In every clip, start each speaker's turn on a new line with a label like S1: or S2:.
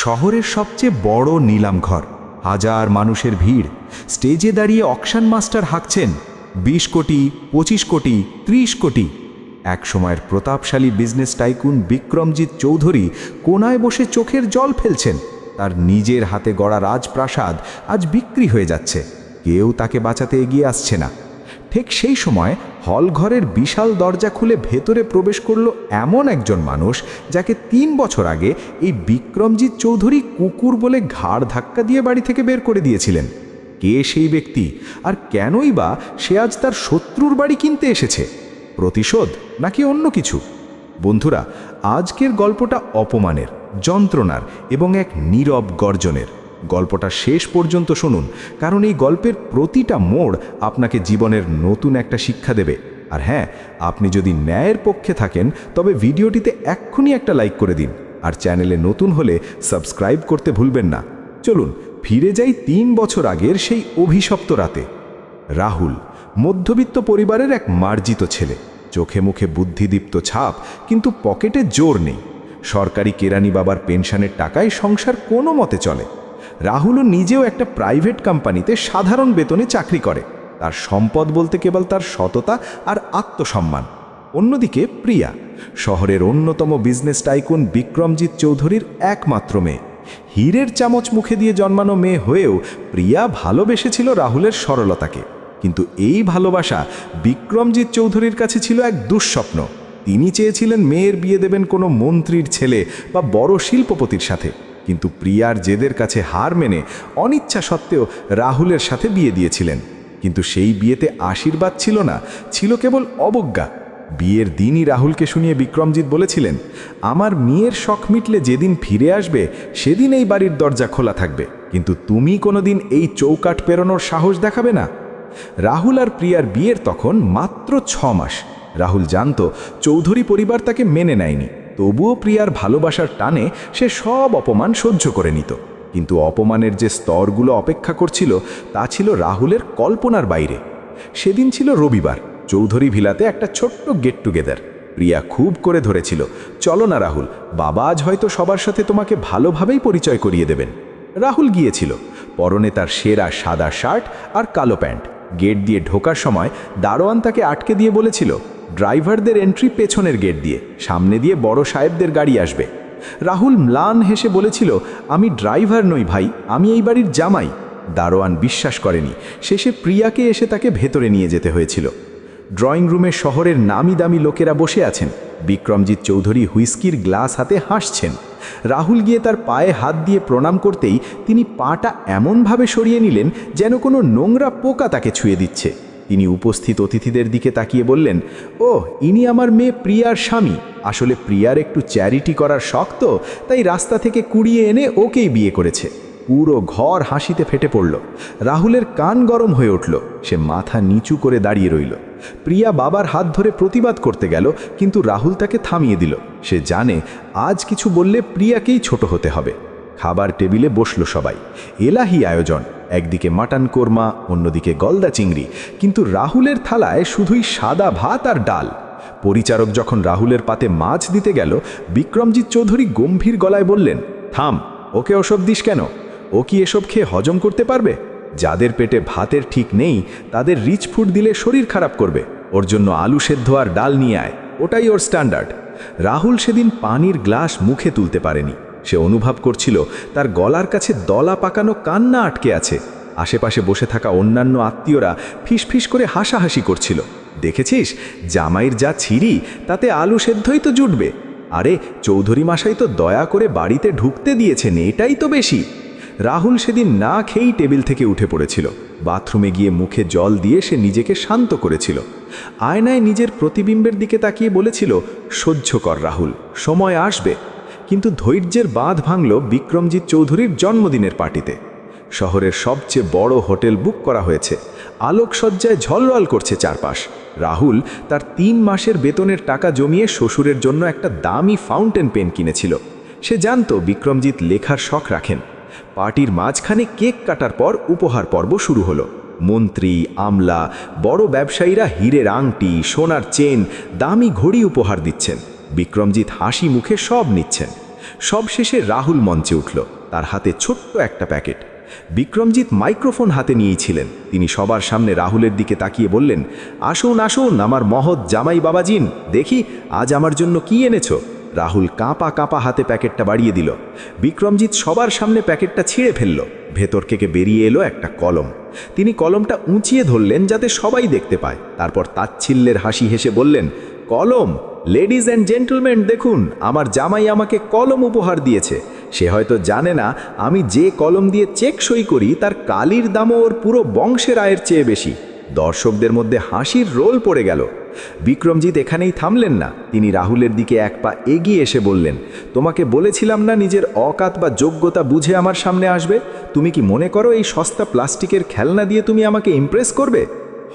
S1: শহরের সবচেয়ে বড় নিলামঘর, হাজার মানুষের ভিড়। স্টেজে দাঁড়িয়ে অকশন মাস্টার হাঁকছেন 20 কোটি, 25 কোটি, 30 কোটি। এক সময়ের প্রতাপশালী বিজনেস টাইকুন বিক্রমজিৎ চৌধুরী কোনায় বসে চোখের জল ফেলছেন। তার নিজের হাতে গড়া রাজপ্রাসাদ আজ বিক্রি হয়ে যাচ্ছে, কেউ তাকে বাঁচাতে এগিয়ে আসছে না। ঠিক সেই সময় হলঘরের বিশাল দরজা খুলে ভেতরে প্রবেশ করল এমন একজন মানুষ যাকে 3 বছর আগে এই বিক্রমজিৎ চৌধুরী কুকুর বলে ঘাড় ধাক্কা দিয়ে বাড়ি থেকে বের করে দিয়েছিলেন। কে সেই ব্যক্তি, আর কেনই বা সে আজ তার শত্রুর বাড়ি কিনতে এসেছে? প্রতিশোধ নাকি অন্য কিছু? বন্ধুরা, আজকের গল্পটা অপমানের, যন্ত্রণার এবং এক নীরব গর্জনের। গল্পটা শেষ পর্যন্ত শুনুন, কারণ এই গল্পের প্রতিটা মোড় আপনাকে জীবনের নতুন একটা শিক্ষা দেবে। আর হ্যাঁ, আপনি যদি ন্যায়ের পক্ষে থাকেন তবে ভিডিওটিতে এক্ষুনি একটা লাইক করে দিন, আর চ্যানেলে নতুন হলে সাবস্ক্রাইব করতে ভুলবেন না। চলুন ফিরে যাই 3 বছর আগের সেই অভিশপ্ত রাতে। রাহুল মধ্যবিত্ত পরিবারের এক মার্জিত ছেলে, চোখে মুখে বুদ্ধিদীপ্ত ছাপ, কিন্তু পকেটে জোর নেই। সরকারি কেরানি বাবার পেনশনের টাকায় সংসার কোনো মতে চলে। রাহুলও নিজেও একটা প্রাইভেট কোম্পানিতে সাধারণ বেতনে চাকরি করে। তার সম্পদ বলতে কেবল তার সততা আর আত্মসম্মান। অন্যদিকে প্রিয়া শহরের অন্যতম বিজনেস টাইকুন বিক্রমজিৎ চৌধুরীর একমাত্র মেয়ে। হীরের চামচ মুখে দিয়ে জন্মানো মেয়ে হয়েও প্রিয়া ভালোবেসেছিল রাহুলের সরলতাকে। কিন্তু এই ভালোবাসা বিক্রমজিৎ চৌধুরীর কাছে ছিল এক দুঃস্বপ্ন। তিনি চেয়েছিলেন মেয়ের বিয়ে দেবেন কোনো মন্ত্রীর ছেলে বা বড় শিল্পপতির সাথে। কিন্তু প্রিয়ার জেদের কাছে হার মেনে অনিচ্ছা সত্ত্বেও রাহুলের সাথে বিয়ে দিয়েছিলেন। কিন্তু সেই বিয়েতে আশীর্বাদ ছিল না, ছিল কেবল অবজ্ঞা। বিয়ের দিনই রাহুলকে শুনিয়ে বিক্রমজিৎ বলেছিলেন, আমার মেয়ের শখ মিটলে যেদিন ফিরে আসবে সেদিন এই বাড়ির দরজা খোলা থাকবে, কিন্তু তুমি কোনোদিন এই চৌকাঠ পেরোনোর সাহস দেখাবে না। রাহুল আর প্রিয়ার বিয়ের তখন মাত্র 6 মাস। রাহুল জানত চৌধুরী পরিবার তাকে মেনে নেয়নি, তবুও প্রিয়ার ভালোবাসার টানে সে সব অপমান সহ্য করে নিত। কিন্তু অপমানের যে স্তরগুলো অপেক্ষা করছিল তা ছিল রাহুলের কল্পনার বাইরে। সেদিন ছিল রবিবার, চৌধুরী ভিলাতে একটা ছোট্ট গেট টুগেদার। প্রিয়া খুব করে ধরেছিল, চলো না রাহুল, বাবা আজ হয়তো সবার সাথে তোমাকে ভালোভাবেই পরিচয় করিয়ে দেবেন। রাহুল গিয়েছিল, পরনে তার সেরা সাদা শার্ট আর কালো প্যান্ট। গেট দিয়ে ঢোকার সময় দারোয়ান তাকে আটকে দিয়ে বলেছিল, ড্রাইভারদের এন্ট্রি পেছনের গেট দিয়ে, সামনে দিয়ে বড় সাহেবদের গাড়ি আসবে। রাহুল ম্লান হেসে বলেছিল, আমি ড্রাইভার নই ভাই, আমি এই বাড়ির জামাই। দারোয়ান বিশ্বাস করেনি। শেষে প্রিয়াকে এসে তাকে ভেতরে নিয়ে যেতে হয়েছিল। ড্রয়িং রুমে শহরের নামি দামি লোকেরা বসে আছেন। বিক্রমজিৎ চৌধুরী হুইস্কির গ্লাস হাতে হাসছেন। রাহুল গিয়ে তার পায়ে হাত দিয়ে প্রণাম করতেই তিনি পাটা এমনভাবে সরিয়ে নিলেন যেন কোনো নোংরা পোকা তাকে ছুঁয়ে দিচ্ছে। তিনি উপস্থিত অতিথিদের দিকে তাকিয়ে বললেন, ও ইনি আমার মেয়ে প্রিয়ার স্বামী। আসলে প্রিয়ার একটু চ্যারিটি করার শখ তো, তাই রাস্তা থেকে কুড়িয়ে এনে ওকেই বিয়ে করেছে। পুরো ঘর হাসিতে ফেটে পড়ল। রাহুলের কান গরম হয়ে উঠল। সে মাথা নিচু করে দাঁড়িয়ে রইল। প্রিয়া বাবার হাত ধরে প্রতিবাদ করতে গেল, কিন্তু রাহুল তাকে থামিয়ে দিল। সে জানে আজ কিছু বললে প্রিয়াকেই ছোট হতে হবে। খাবার টেবিলে বসল সবাই। এলাহি আয়োজন, একদিকে মাটন কোরমা, অন্যদিকে গলদা চিংড়ি, কিন্তু রাহুলের থালায় শুধুই সাদা ভাত আর ডাল। পরিচারক যখন রাহুলের পাতে মাছ দিতে গেল, বিক্রমজিৎ চৌধুরী গম্ভীর গলায় বললেন, থাম, ওকে ওসব দিস কেন? ও কি এসব খেয়ে হজম করতে পারবে? যাদের পেটে ভাতের ঠিক নেই তাদের রিচ ফুড দিলে শরীর খারাপ করবে। ওর জন্য আলু সেদ্ধ আর ডাল নিয়ে আয়, ওটাই ওর স্ট্যান্ডার্ড। রাহুল সেদিন পানির গ্লাস মুখে তুলতে পারেনি। সে অনুভব করছিল তার গলার কাছে দলা পাকানো কান্না আটকে আছে। আশেপাশে বসে থাকা অন্যান্য আত্মীয়রা ফিসফিস করে হাসাহাসি করছিল, দেখেছিস জামাইয়ের যা ছিরি, তাতে আলু সেদ্ধই তো জুটবে। আরে চৌধুরী মশাই তো দয়া করে বাড়িতে ঢুকতে দিয়েছেন, এটাই তো বেশি। রাহুল সেদিন না খেয়েই টেবিল থেকে উঠে পড়েছিল। বাথরুমে গিয়ে মুখে জল দিয়ে সে নিজেকে শান্ত করেছিল। আয়নায় নিজের প্রতিবিম্বের দিকে তাকিয়ে বলেছিল, সহ্য কর রাহুল, সময় আসবে। কিন্তু ধৈর্যের বাঁধ ভাঙল বিক্রমজিৎ চৌধুরীর জন্মদিনের পার্টিতে। শহরের সবচেয়ে বড় হোটেল বুক করা হয়েছে। আলোকসজ্জায় ঝলরল করছে চারপাশ। রাহুল তার 3 মাসের বেতনের টাকা জমিয়ে শ্বশুরের জন্য একটা দামি ফাউন্টেন পেন কিনেছিল। সে জানত বিক্রমজিৎ লেখার শখ রাখেন। পার্টির মাঝখানে কেক কাটার পর উপহার পর্ব শুরু হলো। মন্ত্রী, আমলা, বড় ব্যবসায়ীরা হীরের আংটি, সোনার চেন, দামি ঘড়ি উপহার দিচ্ছেন। বিক্রমজিৎ হাসি মুখে সব নিচ্ছেন। সবশেষে রাহুল মঞ্চে উঠল, তার হাতে ছোট্ট একটা প্যাকেট। বিক্রমজিৎ মাইক্রোফোন হাতে নিয়েছিলেন। তিনি সবার সামনে রাহুলের দিকে তাকিয়ে বললেন, আসুন আসুন আমার মহৎ জামাই বাবাজিন, দেখি আজ আমার জন্য কি এনেছো। রাহুল কাঁপা কাঁপা হাতে প্যাকেটটা বাড়িয়ে দিল। বিক্রমজিৎ সবার সামনে প্যাকেটটা ছিঁড়ে ফেলল। ভেতর থেকে বেরিয়ে এলো একটা কলম। তিনি কলমটা উঁচিয়ে ধরলেন যাতে সবাই দেখতে পায়। তারপর তাচ্ছিল্যের হাসি হেসে বললেন, কলম, লেডিজ অ্যান্ড জেন্টলম্যান, দেখুন আমার জামাই আমাকে কলম উপহার দিয়েছে। সে হয়তো জানে না আমি যে কলম দিয়ে চেক সই করি তার কালির দামও ওর পুরো বংশের আয়ের চেয়ে বেশি। দর্শকদের মধ্যে হাসির রোল পড়ে গেল। বিক্রমজিৎ এখানেই থামলেন না, তিনি রাহুলের দিকে এক পা এগিয়ে এসে বললেন, তোমাকে বলেছিলাম না নিজের অকাত বা যোগ্যতা বুঝে আমার সামনে আসবে? তুমি কি মনে করো এই সস্তা প্লাস্টিকের খেলনা দিয়ে তুমি আমাকে ইমপ্রেস করবে?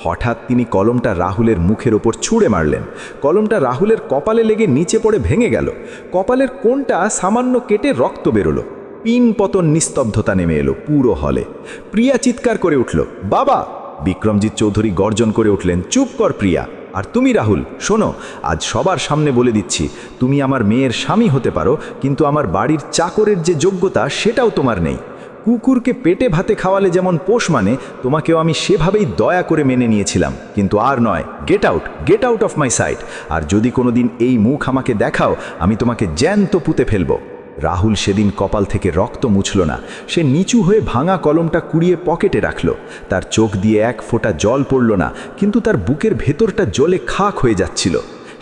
S1: হঠাৎ তিনি কলমটা রাহুলের মুখের ওপর ছুঁড়ে মারলেন। কলমটা রাহুলের কপালে লেগে নিচে পড়ে ভেঙে গেল। কপালের কোণটা সামান্য কেটে রক্ত বেরোলো। পিন পতন নিস্তব্ধতা নেমে এলো পুরো হলে। প্রিয়া চিৎকার করে উঠল, বাবা! বিক্রমজিৎ চৌধুরী গর্জন করে উঠলেন, চুপ কর প্রিয়া। আর তুমি রাহুল, শোনো, আজ সবার সামনে বলে দিচ্ছি, তুমি আমার মেয়ের স্বামী হতে পারো, কিন্তু আমার বাড়ির চাকরের যে যোগ্যতা সেটাও তোমার নেই। কুকুরকে পেটে ভাতে খাওয়ালে যেমন পোষ মানে, তোমাকেও আমি সেভাবেই দয়া করে মেনে নিয়েছিলাম, কিন্তু আর নয়। Get out of my sight. আর যদি কোনোদিন এই মুখ আমাকে দেখাও, আমি তোমাকে জ্যান্ত পুঁতে ফেলব। রাহুল সেদিন কপাল থেকে রক্ত মুছল না। সে নিচু হয়ে ভাঙা কলমটা কুড়িয়ে পকেটে রাখল। তার চোখ দিয়ে এক ফোঁটা জল পড়ল না, কিন্তু তার বুকের ভেতরটা জলে খাক হয়ে যাচ্ছিল।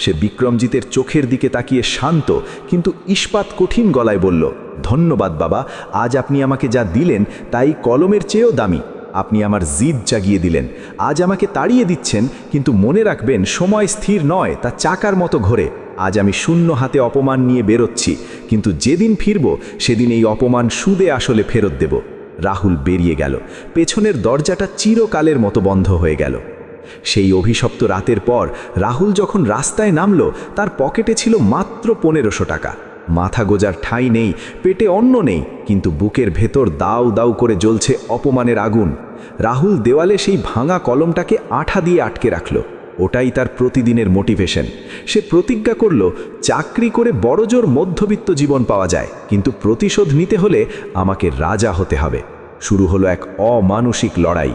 S1: সে বিক্রমজিতের চোখের দিকে তাকিয়ে শান্ত কিন্তু ইস্পাত কঠিন গলায় বলল, ধন্যবাদ বাবা, আজ আপনি আমাকে যা দিলেন তাই কলমের চেয়েও দামি। আপনি আমার জিদ জাগিয়ে দিলেন। আজ আমাকে তাড়িয়ে দিচ্ছেন, কিন্তু মনে রাখবেন সময় স্থির নয়, তা চাকার মতো ঘোরে। আজ আমি শূন্য হাতে অপমান নিয়ে বেরোচ্ছি, কিন্তু যেদিন ফিরব সেদিন এই অপমান সুদে আসলে ফেরত দেব। রাহুল বেরিয়ে গেল। পেছনের দরজাটা চিরকালের মতো বন্ধ হয়ে গেল। সেই অভিশপ্ত রাতের পর রাহুল যখন রাস্তায় নামল, তার পকেটে ছিল মাত্র 1500 টাকা। মাথা গোজার ঠাঁই নেই, পেটে অন্ন নেই, কিন্তু বুকের ভেতর দাউ দাউ করে জ্বলছে অপমানের আগুন। রাহুল দেওয়ালে সেই ভাঙা কলমটাকে আঠা দিয়ে আটকে রাখল। ওটাই তার প্রতিদিনের মোটিভেশন। সে প্রতিজ্ঞা করল, চাকরি করে বড়জোর মধ্যবিত্ত জীবন পাওয়া যায়, কিন্তু প্রতিশোধ নিতে হলে আমাকে রাজা হতে হবে। শুরু হলো এক অমানসিক লড়াই।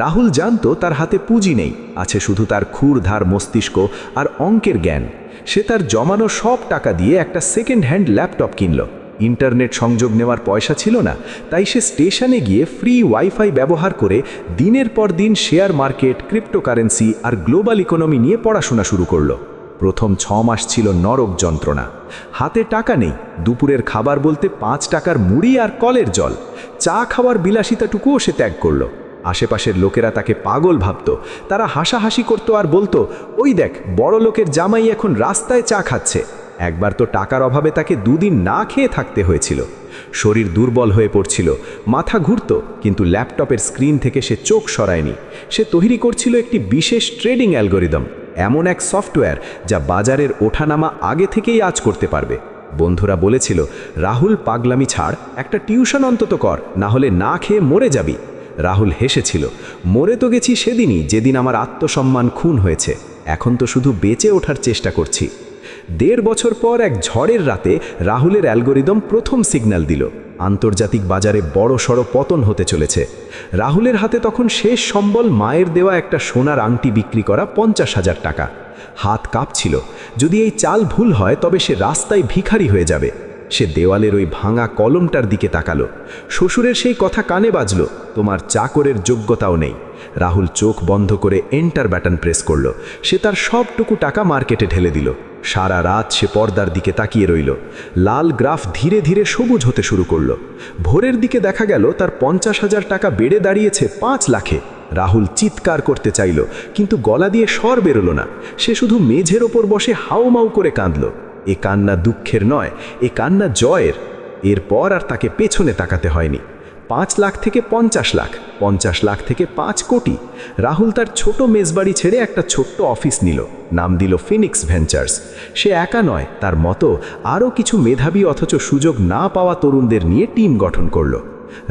S1: রাহুল জানত তার হাতে পুঁজি নেই, আছে শুধু তার ক্ষুরধার মস্তিষ্ক আর অঙ্কের জ্ঞান। সে তার জমানো সব টাকা দিয়ে একটা সেকেন্ড হ্যান্ড ল্যাপটপ কিনল। ইন্টারনেট সংযোগ নেওয়ার পয়সা ছিল না, তাই সে স্টেশনে গিয়ে ফ্রি ওয়াইফাই ব্যবহার করে দিনের পর দিন শেয়ার মার্কেট, ক্রিপ্টোকারেন্সি আর গ্লোবাল ইকোনমি নিয়ে পড়াশোনা শুরু করলো। প্রথম 6 মাস ছিল নরক যন্ত্রণা। হাতে টাকা নেই, দুপুরের খাবার বলতে 5 টাকার মুড়ি আর কলের জল। চা খাওয়ার বিলাসিতাটুকুও সে ত্যাগ করল। আশেপাশের লোকেরা তাকে পাগল ভাবত। তারা হাসাহাসি করত আর বলতো, ওই দেখ, বড় লোকের জামাই এখন রাস্তায় চা খাচ্ছে। একবার তো টাকার অভাবে তাকে 2 দিন না খেয়ে থাকতে হয়েছিল। শরীর দুর্বল হয়ে পড়ছিল, মাথা ঘুরত, কিন্তু ল্যাপটপের স্ক্রিন থেকে সে চোখ সরায়নি। সে তৈরি করছিল একটি বিশেষ ট্রেডিং অ্যালগোরিদম, এমন এক সফটওয়্যার যা বাজারের ওঠানামা আগে থেকেই আজ করতে পারবে। বন্ধুরা বলেছিল, রাহুল পাগলামি ছাড়, একটা টিউশন অন্তত কর, না হলে না খেয়ে মরে যাবি। রাহুল হেসেছিল, মরে তো গেছি সেদিনই যেদিন আমার আত্মসম্মান খুন হয়েছে, এখন তো শুধু বেঁচে ওঠার চেষ্টা করছি। 1.5 বছর পর এক ঝড়ের রাতে রাহুলের অ্যালগোরিদম প্রথম সিগন্যাল দিল, আন্তর্জাতিক বাজারে বড় সড়ো পতন হতে চলেছে। রাহুলের হাতে তখন শেষ সম্বল মায়ের দেওয়া একটা সোনার আংটি বিক্রি করা 50,000 টাকা। হাত কাঁপছিল, যদি এই চাল ভুল হয় তবে সে রাস্তায় ভিখারি হয়ে যাবে। সে দেওয়ালের ওই ভাঙা কলমটার দিকে তাকালো। শ্বশুরের সেই কথা কানে বাজল, তোমার চাকরের যোগ্যতাও নেই। রাহুল চোখ বন্ধ করে এন্টার বাটন প্রেস করল। সে তার সবটুকু টাকা মার্কেটে ঢেলে দিল। সারা রাত সে পর্দার দিকে তাকিয়ে রইল। লাল গ্রাফ ধীরে ধীরে সবুজ হতে শুরু করল। ভোরের দিকে দেখা গেল তার 50,000 টাকা বেড়ে দাঁড়িয়েছে 5 লাখে। রাহুল চিৎকার করতে চাইল, কিন্তু গলা দিয়ে স্বর বেরোল না। সে শুধু মেঝের ওপর বসে হাউমাউ করে কাঁদল। এ কান্না দুঃখের নয়, এ কান্না জয়ের। এরপর আর তাকে পেছনে তাকাতে হয়নি। 5 লাখ থেকে 50 লাখ, 50 লাখ থেকে 5 কোটি। রাহুল তার ছোট মেজবাড়ি ছেড়ে একটা ছোট্ট অফিস নিল, নাম দিল ফিনিক্স ভেঞ্চার্স। সে একা নয়, তার মতো আরও কিছু মেধাবী অথচ সুযোগ না পাওয়া তরুণদের নিয়ে টিম গঠন করল।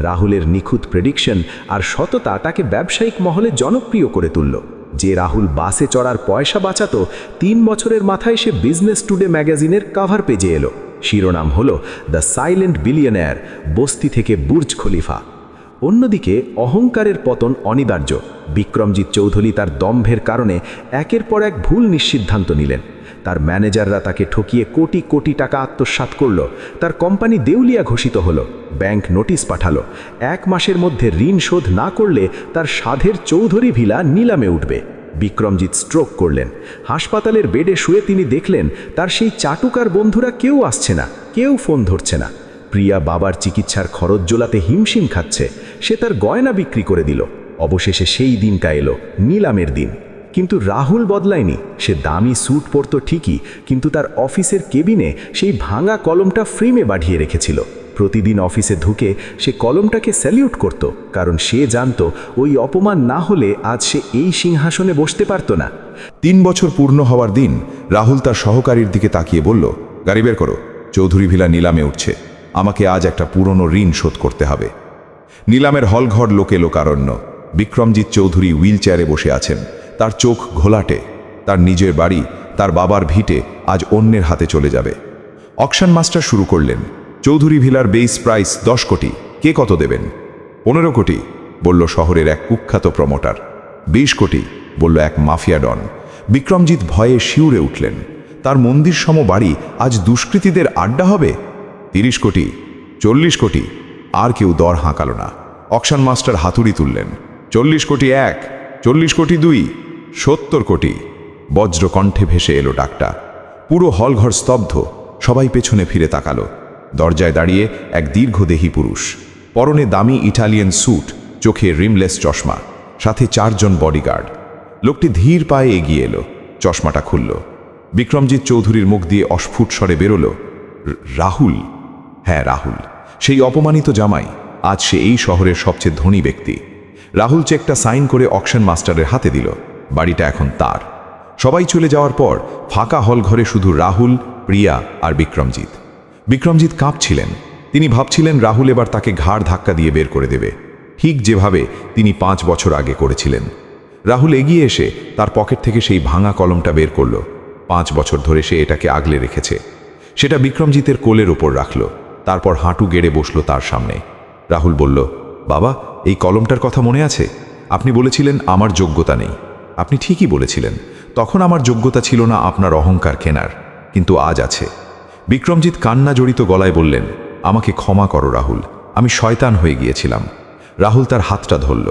S1: রাহুলের নিখুঁত প্রেডিকশন আর সততা তাকে ব্যবসায়িক মহলে জনপ্রিয় করে তুলল। যে রাহুল বাসে চড়ার পয়সা বাঁচাতো, 3 বছরের মাথায় সে বিজনেস টুডে ম্যাগাজিনের কভার পেজে এলো।
S2: শিরোনাম হল দ্য সাইলেন্ট বিলিয়নার, বস্তি থেকে বুর্জ খলিফা। অন্যদিকে অহংকারের পতন অনিবার্য। বিক্রমজিৎ চৌধুরী তার দম্ভের কারণে একের পর এক ভুল নিঃসিদ্ধান্ত নিলেন। তার ম্যানেজাররা তাকে ঠকিয়ে কোটি কোটি টাকা আত্মসাৎ করল। তার কোম্পানি দেউলিয়া ঘোষিত হলো। ব্যাংক নোটিশ পাঠালো, 1 মাসের মধ্যে ঋণ শোধ না করলে তার সাধের চৌধুরী ভিলা নিলামে উঠবে। বিক্রমজিৎ স্ট্রোক করলেন। হাসপাতালের বেডে শুয়ে তিনি দেখলেন তার সেই চাটুকার বন্ধুরা কেউ আসছে না, কেউ ফোন ধরছে না। প্রিয়া বাবার চিকিৎসার খরচ জোলাতে হিমশিম খাচ্ছে। সে তার গয়না বিক্রি করে দিল। অবশেষে সেই দিনটা এলো, নিলামের দিন। কিন্তু রাহুল বদলায়নি। সে দামি স্যুট পরত ঠিকই, কিন্তু তার অফিসের কেবিনে সেই ভাঙা কলমটা ফ্রেমে বাঁধিয়ে রেখেছিল। প্রতিদিন অফিসে ঢুকে সে কলমটাকে স্যালিউট করত, কারণ সে জানত ওই অপমান না হলে আজ সে এই সিংহাসনে বসতে পারত না।
S1: 3 বছর পূর্ণ হওয়ার দিন রাহুল তার সহকারীর দিকে তাকিয়ে বলল, গাড়ি বের করো, চৌধুরী ভিলা নিলামে উঠছে। আমাকে আজ একটা পুরনো ঋণ শোধ করতে হবে। নিলামের হলঘর লোকে লোকারণ্য। বিক্রমজিৎ চৌধুরী হুইল চেয়ারে বসে আছেন। তার চোখ ঘোলাটে। তার নিজের বাড়ি, তার বাবার ভিটে আজ অন্যের হাতে চলে যাবে। অকশন মাস্টার শুরু করলেন। চৌধুরী ভিলার বেস প্রাইস 10 কোটি। কে কত দেবেন? 15 কোটি, বলল শহরের এক কুখ্যাত প্রমোটার। 20 কোটি, বলল এক মাফিয়া ডন। বিক্রমজিৎ ভয়ে শিউরে উঠলেন। তার মন্দির সম বাড়ি আজ দুষ্কৃতীদের আড্ডা হবে? 30 কোটি, 40 কোটি। আর কেউ দর হাঁকাল না। অকশন মাস্টার হাতুড়ি তুললেন। 40 কোটি 1, 40 কোটি 2, 70 কোটি। বজ্র কণ্ঠে ভেসে এলো ডাকটা। পুরো হলঘর স্তব্ধ। সবাই পেছনে ফিরে তাকালো। দরজায় দাঁড়িয়ে এক দীর্ঘদেহী পুরুষ, পরনে দামি ইটালিয়ান স্যুট, চোখে রিমলেস চশমা, সাথে 4 জন বডিগার্ড। লোকটি ধীর পায়ে এগিয়ে এলো, চশমাটা খুলল। বিক্রমজিৎ চৌধুরীর মুখ দিয়ে অস্ফুট স্বরে বেরোলো, রাহুল। হ্যাঁ, রাহুল, সেই অপমানিত জামাই। আজ সে এই শহরের সবচেয়ে ধনী ব্যক্তি। রাহুল চেকটা সাইন করে অকশন মাস্টারের হাতে দিল। বাড়িটা এখন তার। সবাই চলে যাওয়ার পর ফাঁকা হল ঘরে শুধু রাহুল, প্রিয়া আর বিক্রমজিৎ। বিক্রমজিৎ কাঁপছিলেন। তিনি ভাবছিলেন রাহুল এবার তাকে ঘাড় ধাক্কা দিয়ে বের করে দেবে, ঠিক যেভাবে তিনি 5 বছর আগে করেছিলেন। রাহুল এগিয়ে এসে তার পকেট থেকে সেই ভাঙা কলমটা বের করল। 5 বছর ধরে সে এটাকে আগলে রেখেছে। সেটা বিক্রমজিতের কোলের ওপর রাখল। তারপর হাঁটু গেড়ে বসল তার সামনে। রাহুল বলল, বাবা, এই কলমটার কথা মনে আছে? আপনি বলেছিলেন আমার যোগ্যতা নেই। আপনি ঠিকই বলেছিলেন। তখন আমার যোগ্যতা ছিল না আপনার অহংকার কেনার, কিন্তু আজ আছে। বিক্রমজিৎ কান্না জড়িত গলায় বললেন, আমাকে ক্ষমা করো রাহুল, আমি শয়তান হয়ে গিয়েছিলাম। রাহুল তার হাতটা ধরল।